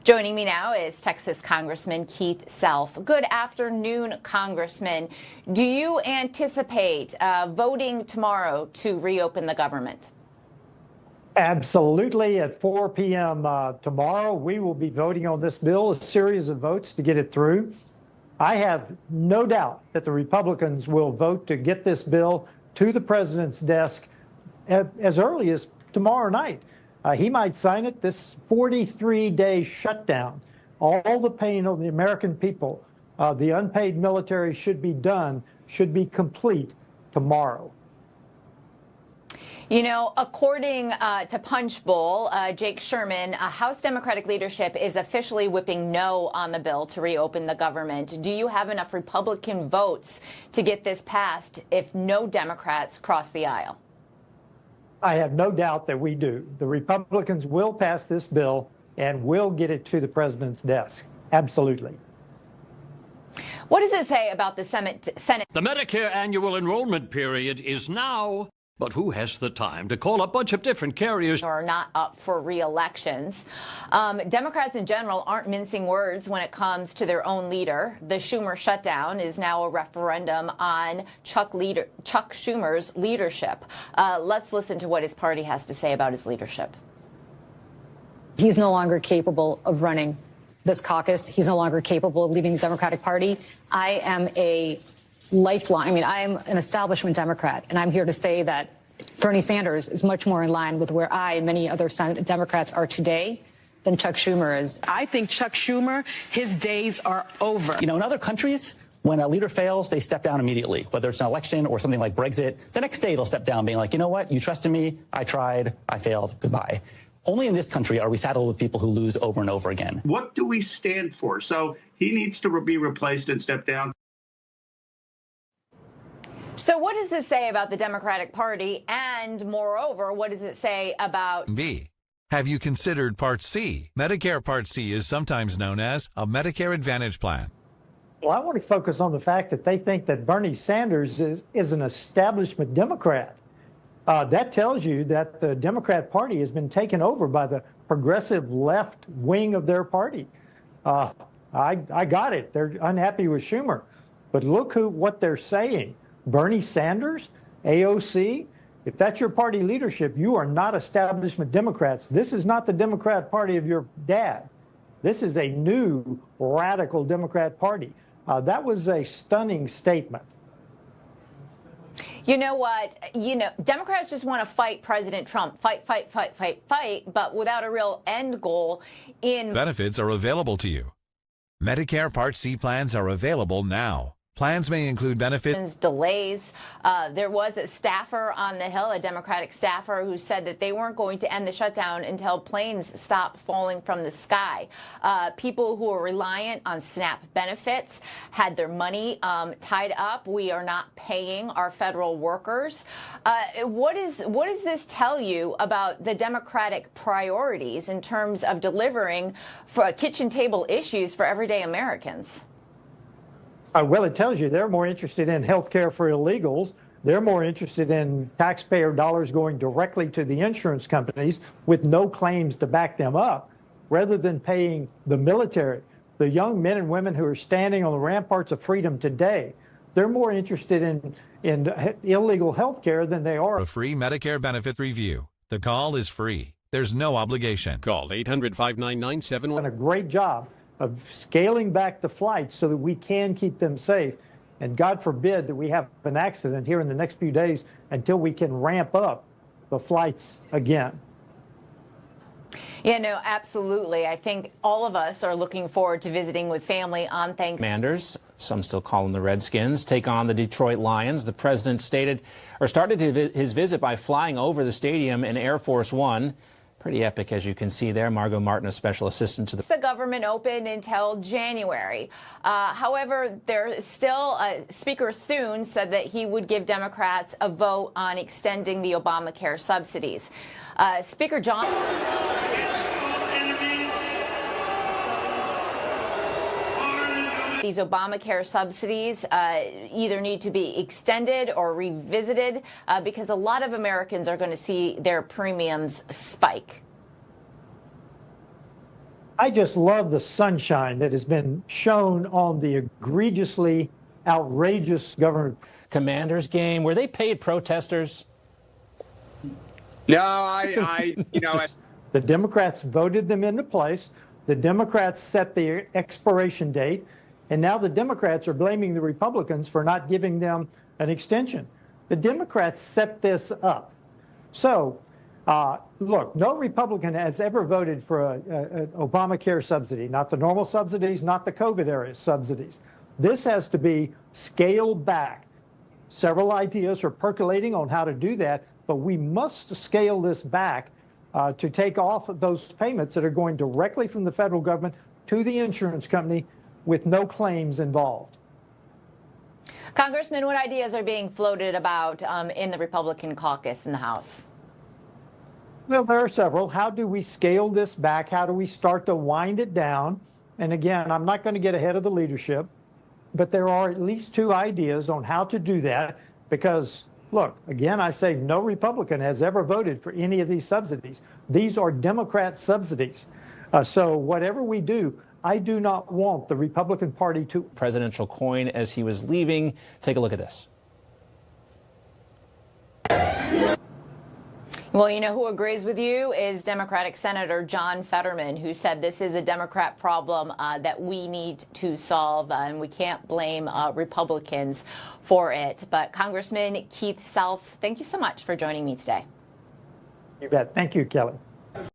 Joining me now is Texas Congressman Keith Self. Good afternoon, Congressman. Do you anticipate voting tomorrow to reopen the government? Absolutely. At 4 p.m. Tomorrow, we will be voting on this bill, a series of votes to get it through. I have no doubt that the Republicans will vote to get this bill to the president's desk as early as tomorrow night. He might sign it. This 43-day shutdown, all the pain of the American people, the unpaid military should be done, should be complete tomorrow. You know, according to Punchbowl, Jake Sherman, House Democratic leadership is officially whipping no on the bill to reopen the government. Do you have enough Republican votes to get this passed if no Democrats cross the aisle? I have no doubt that we do. The Republicans will pass this bill and will get it to the president's desk. Absolutely. What does it say about the Senate? The Medicare annual enrollment period is now. But who has the time to call a bunch of different carriers? Are not up for re-elections. Democrats in general aren't mincing words when it comes to their own leader. The Schumer shutdown is now a referendum on Chuck Schumer's leadership. Let's listen to what his party has to say about his leadership. He's no longer capable of running this caucus. He's no longer capable of leading the Democratic Party. I am an establishment Democrat, and I'm here to say that Bernie Sanders is much more in line with where I and many other Democrats are today than Chuck Schumer is. I think Chuck Schumer, his days are over. You know, in other countries, when a leader fails, they step down immediately, whether it's an election or something like Brexit. The next day, they'll step down being like, you know what? You trusted me. I tried. I failed. Goodbye. Only in this country are we saddled with people who lose over and over again. What do we stand for? So he needs to be replaced and step down. So what does this say about the Democratic Party? And moreover, what does it say about B? Have you considered Part C? Medicare Part C is sometimes known as a Medicare Advantage plan. Well, I want to focus on the fact that they think that Bernie Sanders is an establishment Democrat. That tells you that the Democrat Party has been taken over by the progressive left wing of their party. I got it. They're unhappy with Schumer. But look what they're saying. Bernie Sanders, AOC, if that's your party leadership, you are not establishment Democrats. This is not the Democrat Party of your dad. This is a new radical Democrat Party. That was a stunning statement. You know what? Democrats just want to fight President Trump. Fight, but without a real end goal in. Benefits are available to you. Medicare Part C plans are available now. Plans may include benefits. Delays. There was a staffer on the Hill, a Democratic staffer, who said that they weren't going to end the shutdown until planes stopped falling from the sky. People who are reliant on SNAP benefits had their money tied up. We are not paying our federal workers. What does this tell you about the Democratic priorities in terms of delivering for kitchen table issues for everyday Americans? Well, it tells you they're more interested in health care for illegals. They're more interested in taxpayer dollars going directly to the insurance companies with no claims to back them up, rather than paying the military, the young men and women who are standing on the ramparts of freedom today. They're more interested in illegal health care than they are. A free Medicare benefit review. The call is free. There's no obligation. Call 800-599-71. Done a great job of scaling back the flights so that we can keep them safe. And God forbid that we have an accident here in the next few days until we can ramp up the flights again. Yeah, no, absolutely. I think all of us are looking forward to visiting with family on Thanksgiving. Commanders, some still call them the Redskins, take on the Detroit Lions. The president started his visit by flying over the stadium in Air Force One. Pretty epic, as you can see there. Margot Martin, a special assistant to the government open until January. However, there still, Speaker Thune said that he would give Democrats a vote on extending the Obamacare subsidies. Speaker Johnson. These Obamacare subsidies either need to be extended or revisited because a lot of Americans are going to see their premiums spike. I just love the sunshine that has been shown on the egregiously outrageous government. Commanders game, were they paid protesters? No, The Democrats voted them into place. The Democrats set the expiration date. And now the Democrats are blaming the Republicans for not giving them an extension. The Democrats set this up. So, look, no Republican has ever voted for an Obamacare subsidy, not the normal subsidies, not the COVID-era subsidies. This has to be scaled back. Several ideas are percolating on how to do that, but we must scale this back to take off those payments that are going directly from the federal government to the insurance company with no claims involved. Congressman, what ideas are being floated about in the Republican caucus in the House? Well, there are several. How do we scale this back? How do we start to wind it down? And again, I'm not going to get ahead of the leadership, but there are at least two ideas on how to do that because, look, again, I say no Republican has ever voted for any of these subsidies. These are Democrat subsidies. So whatever we do, I do not want the Republican Party to... Presidential coin as he was leaving. Take a look at this. Well, you know who agrees with you is Democratic Senator John Fetterman, who said this is a Democrat problem that we need to solve, and we can't blame Republicans for it. But Congressman Keith Self, thank you so much for joining me today. You bet. Thank you, Kelly.